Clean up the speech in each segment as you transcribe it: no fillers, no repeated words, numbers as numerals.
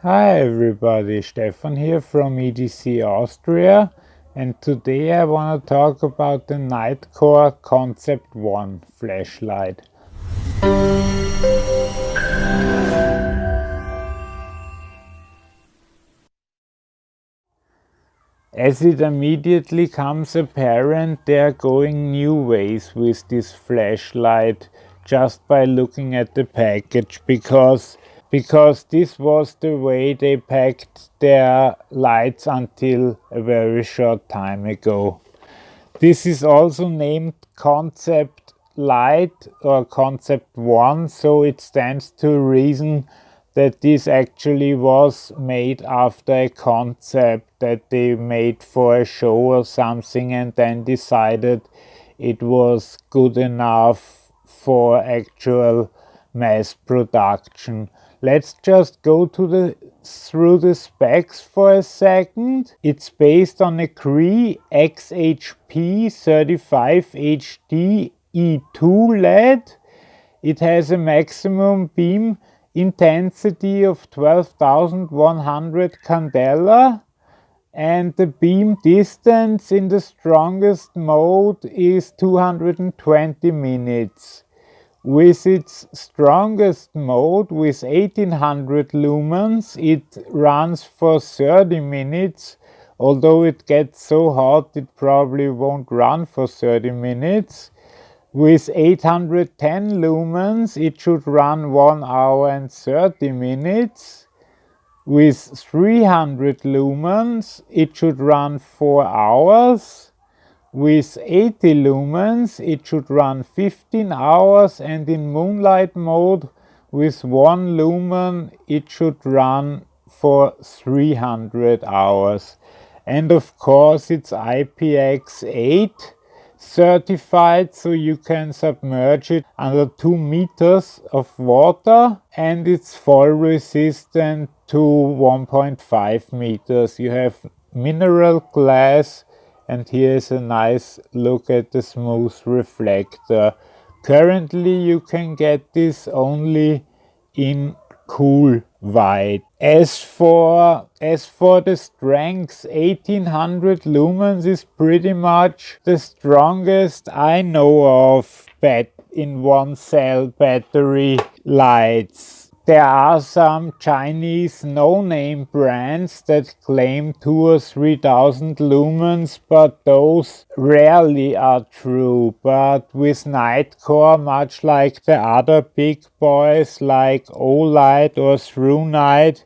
Hi everybody, Stefan here from EDC Austria, and today I want to talk about the Nitecore Concept 1 flashlight. As it immediately comes apparent, they are going new ways with this flashlight just by looking at the package, because this was the way they packed their lights until a very short time ago. This is also named Concept Light or Concept 1, so it stands to reason that this actually was made after a concept that they made for a show or something and then decided it was good enough for actual mass production. Let's just go through the specs for a second. It's based on a Cree XHP 35HD E2 LED. It has a maximum beam intensity of 12,100 candela, and the beam distance in the strongest mode is 220 minutes. With its strongest mode, with 1800 lumens, it runs for 30 minutes. Although it gets so hot, it probably won't run for 30 minutes. With 810 lumens, it should run 1 hour and 30 minutes. With 300 lumens, it should run 4 hours. With 80 lumens, it should run 15 hours, and in moonlight mode, with 1 lumen, it should run for 300 hours. And of course, it's IPX8 certified, so you can submerge it under 2 meters of water, and it's fall resistant to 1.5 meters. You have mineral glass, and here's a nice look at the smooth reflector. Currently you can get this only in cool white. As for the strength, 1800 lumens is pretty much the strongest I know of in one cell battery lights. There are some Chinese no-name brands that claim 2,000 or 3,000 lumens, but those rarely are true. But with Nitecore, much like the other big boys like Olight or ThruNite,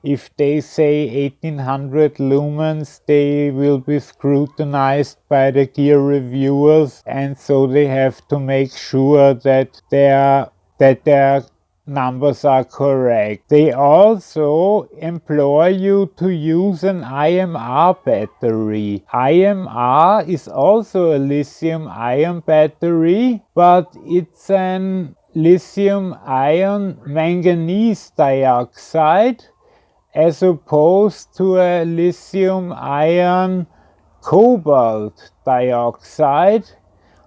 if they say 1800 lumens, they will be scrutinized by the gear reviewers, and so they have to make sure that their numbers are correct. They also employ you to use an IMR battery. IMR is also a lithium-ion battery, but it's an lithium-ion manganese dioxide as opposed to a lithium-ion cobalt dioxide,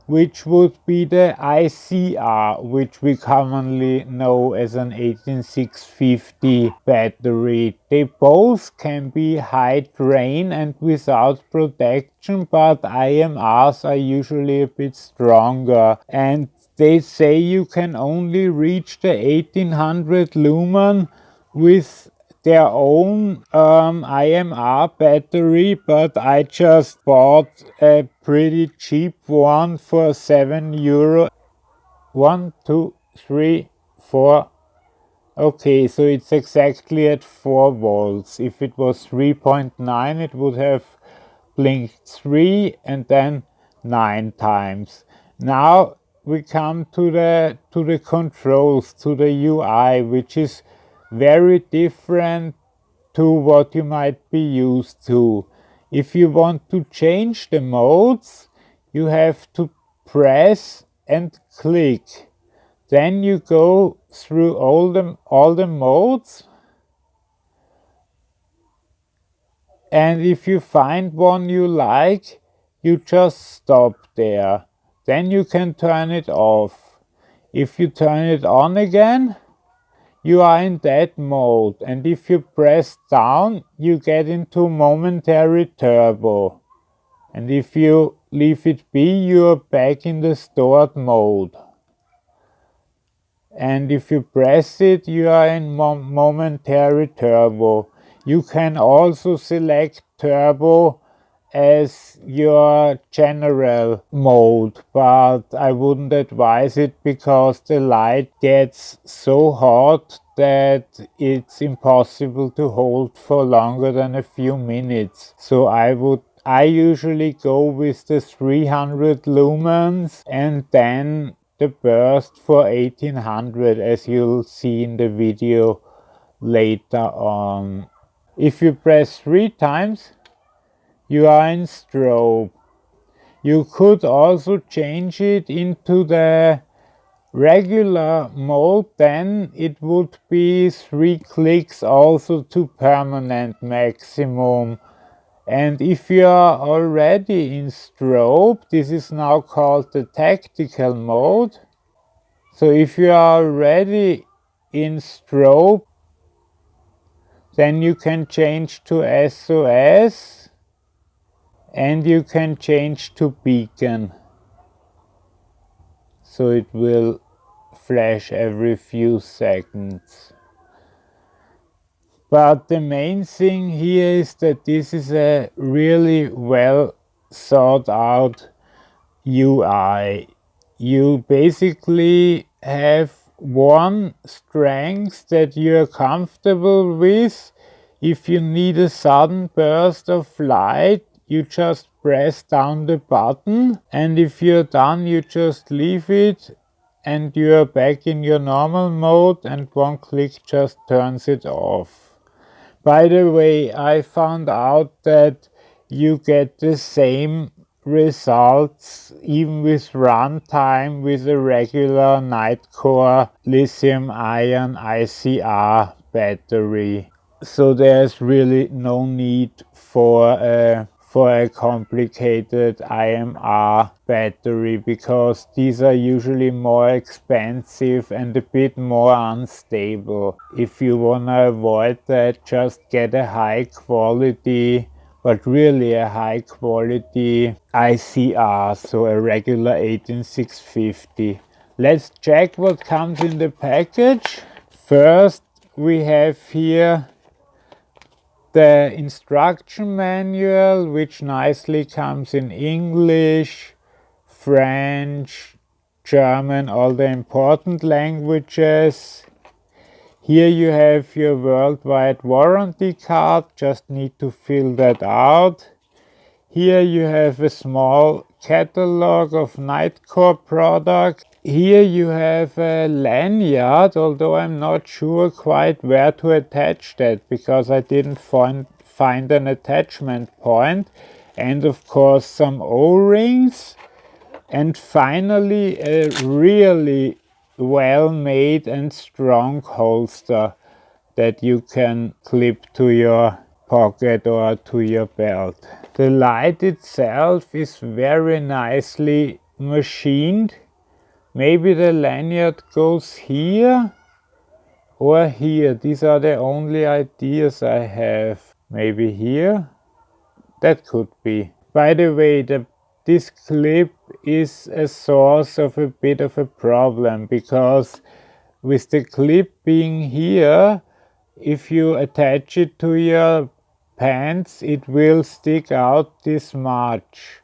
which would be the ICR, which we commonly know as an 18650 battery. They both can be high drain and without protection, but IMRs are usually a bit stronger. And they say you can only reach the 1800 lumen with their own IMR battery, but I just bought a pretty cheap one for €7. 1, 2, 3, 4. Okay, so it's exactly at 4 volts. If it was 3.9, it would have blinked 3 and then 9 times. Now we come to the controls, to the UI, which is very different to what you might be used to. If you want to change the modes, you have to press and click. Then you go through all the modes, and if you find one you like, you just stop there. Then you can turn it off. If you turn it on again, you are in that mode, and if you press down, you get into momentary turbo. And if you leave it be, you are back in the stored mode. And if you press it, you are in momentary turbo. You can also select turbo as your general mode, but I wouldn't advise it because the light gets so hot that it's impossible to hold for longer than a few minutes. So I usually go with the 300 lumens and then the burst for 1800, as you'll see in the video later on. If you press 3 times, you are in strobe. You could also change it into the regular mode, then it would be 3 clicks also to permanent maximum. And if you are already in strobe, this is now called the tactical mode. So if you are already in strobe, then you can change to SOS. And you can change to beacon, so it will flash every few seconds. But the main thing here is that this is a really well thought out UI. You basically have one strength that you're comfortable with. If you need a sudden burst of light, you just press down the button, and if you're done, you just leave it and you're back in your normal mode, and one click just turns it off. By the way, I found out that you get the same results even with runtime with a regular Nitecore lithium-ion ICR battery. So there's really no need for a complicated IMR battery, because these are usually more expensive and a bit more unstable. If you wanna avoid that, just get a high quality, but really a high quality ICR, so a regular 18650. Let's check what comes in the package. First, we have here the instruction manual, which nicely comes in English, French, German, all the important languages. Here you have your worldwide warranty card, just need to fill that out. Here you have a small catalog of Nitecore products. Here you have a lanyard, although I'm not sure quite where to attach that because I didn't find an attachment point. And of course some O-rings. And finally a really well-made and strong holster that you can clip to your pocket or to your belt. The light itself is very nicely machined. Maybe the lanyard goes here or here. These are the only ideas I have. Maybe here? That could be. By the way, this clip is a source of a bit of a problem, because with the clip being here, if you attach it to your pants, it will stick out this much.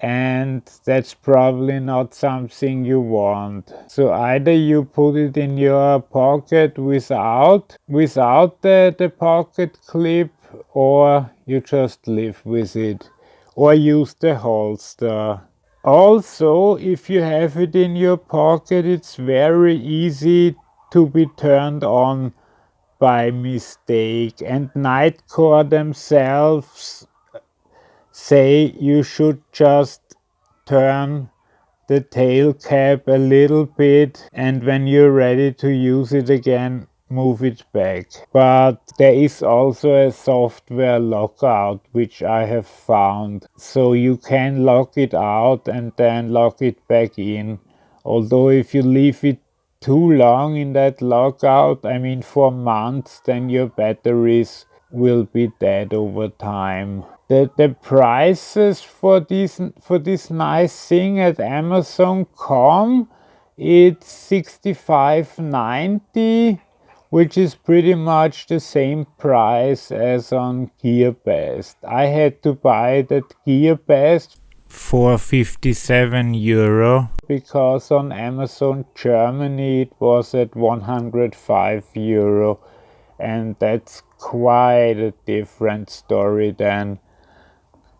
And that's probably not something you want. So either you put it in your pocket without the pocket clip, or you just live with it, or use the holster. Also, if you have it in your pocket, it's very easy to be turned on by mistake, and Nitecore themselves say you should just turn the tail cap a little bit, and when you're ready to use it again, move it back. But there is also a software lockout, which I have found, so you can lock it out and then lock it back in. Although if you leave it too long in that lockout, I mean for months, then your batteries will be dead over time. The prices for this nice thing at Amazon.com, it's $65.90, which is pretty much the same price as on Gearbest. I had to buy it at Gearbest for €57 because on Amazon Germany it was at €105, and that's quite a different story then.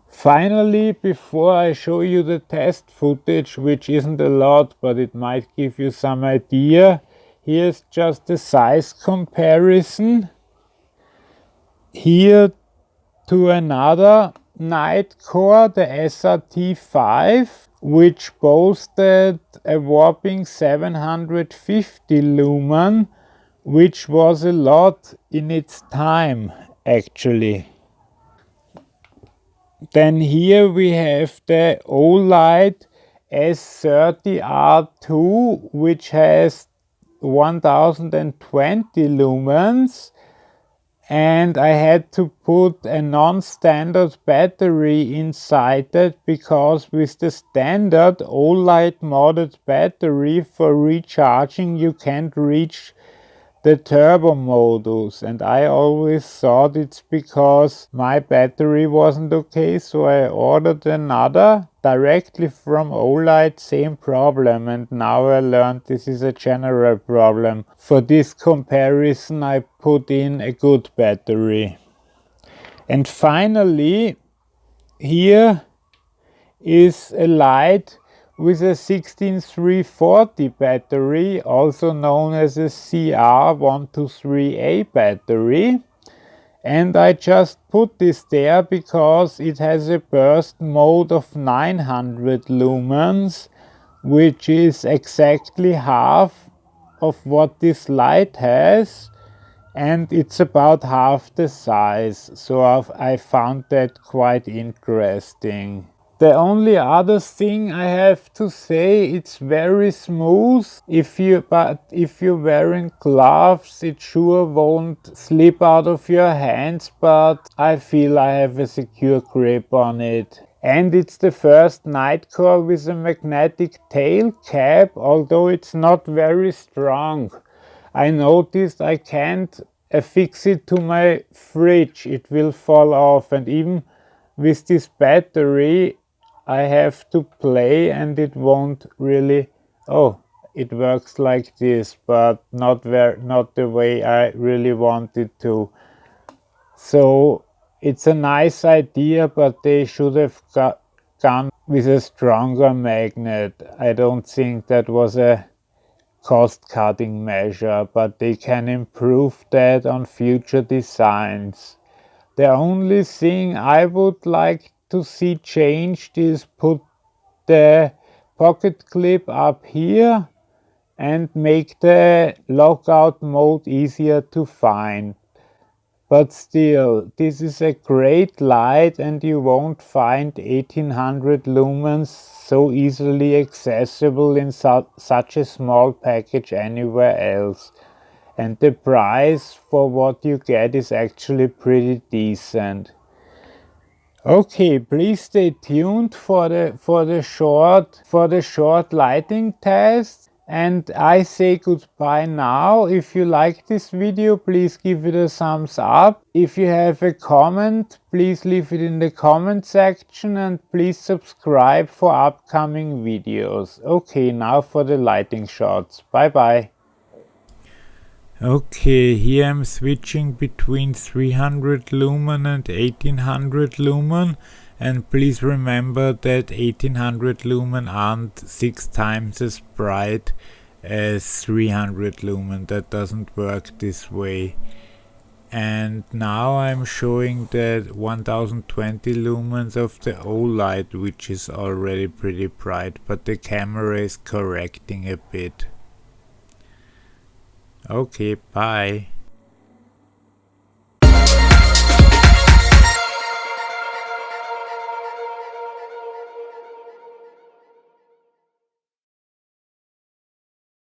Finally, before I show you the test footage, which isn't a lot but it might give you some idea, here's just a size comparison. Here to another Nitecore, the SRT5, which boasted a whopping 750 lumen, which was a lot in its time actually. Then here we have the OLED S30R2, which has 1020 lumens, and I had to put a non-standard battery inside it because with the standard OLED modded battery for recharging you can't reach the turbo modus, and I always thought it's because my battery wasn't okay, so I ordered another directly from OLED, same problem, and now I learned this is a general problem. For this comparison I put in a good battery. And finally, here is a light with a 16340 battery, also known as a CR123A battery. And I just put this there because it has a burst mode of 900 lumens, which is exactly half of what this light has, and it's about half the size, so I found that quite interesting. The only other thing I have to say, it's very smooth. If you're wearing gloves, it sure won't slip out of your hands, but I feel I have a secure grip on it. And it's the first Nitecore with a magnetic tail cap, although it's not very strong. I noticed I can't affix it to my fridge, it will fall off, and even with this battery I have to play and it won't really, it works like this, but not the way I really want it to. So it's a nice idea, but they should have gone with a stronger magnet. I don't think that was a cost-cutting measure, but they can improve that on future designs. The only thing I would like to see changed is put the pocket clip up here and make the lockout mode easier to find. But still, this is a great light and you won't find 1800 lumens so easily accessible in such a small package anywhere else. And the price for what you get is actually pretty decent. Okay, please stay tuned for the short lighting test, and I say goodbye now. If you like this video, please give it a thumbs up. If you have a comment, please leave it in the comment section, and please subscribe for upcoming videos. Okay, now for the lighting shots. Bye bye. Okay, here I'm switching between 300 lumen and 1800 lumen, and please remember that 1800 lumen aren't 6 times as bright as 300 lumen. That doesn't work this way. And now I'm showing that 1020 lumens of the OLED, which is already pretty bright, but the camera is correcting a bit. Okay, bye.